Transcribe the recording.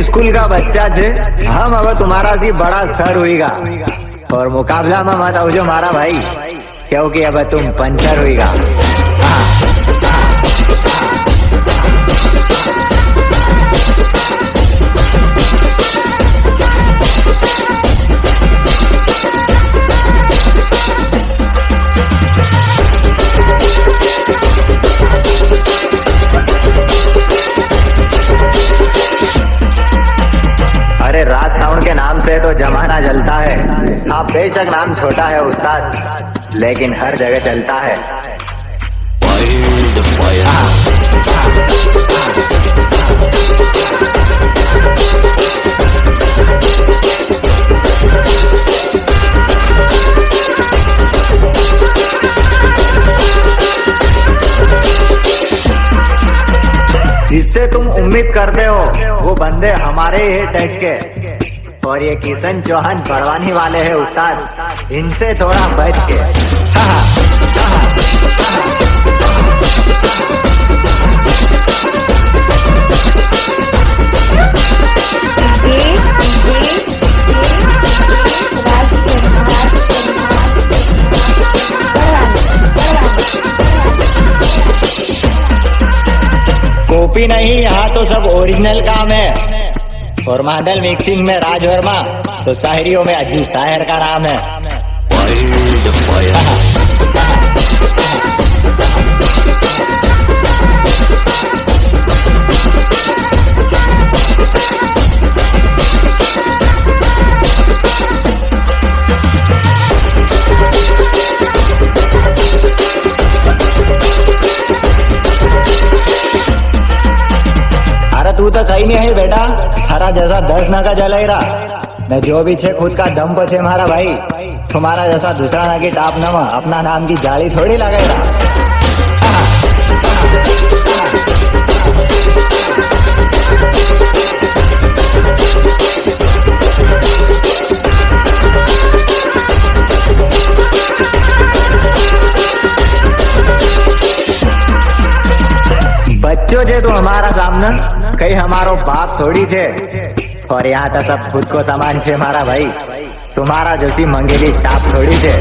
School का बच्चा छे, हम अब तुम्हारा सी बड़ा सर होएगा और मुकाबला में मत आवजो मारा भाई, क्योंकि अब तुम पंचर होएगा। अरे राज साउंड के नाम से तो जमाना जलता है। हाँ बेशक नाम छोटा है उस्ताद, लेकिन हर जगह चलता है। जिससे तुम उम्मीद करते हो वो बंदे हमारे ही टच के, और ये किशन चौहान बड़वानी वाले हैं उस्ताद, इनसे थोड़ा बच के। कॉपी नहीं, यहाँ तो सब ओरिजिनल काम है। और मादल मिक्सिंग में राज वर्मा, तो शायरियों में अजीत शायर का नाम है। तू तो कहीं नहीं है बेटा, थारा जैसा 10 ना का जलाई रहा न, जो भी छे खुद का दम पर छे मारा भाई। तुम्हारा जैसा दूसरा ना की टाप नमा अपना नाम की जाली थोड़ी लगाएगा। बच्चों जे तो हमारा सामने कहीं हमारो बाप थोड़ी छे, और यहाँ तो सब खुद को समान छे मारा भाई। तुम्हारा जैसी मंगेली टाप थोड़ी छे।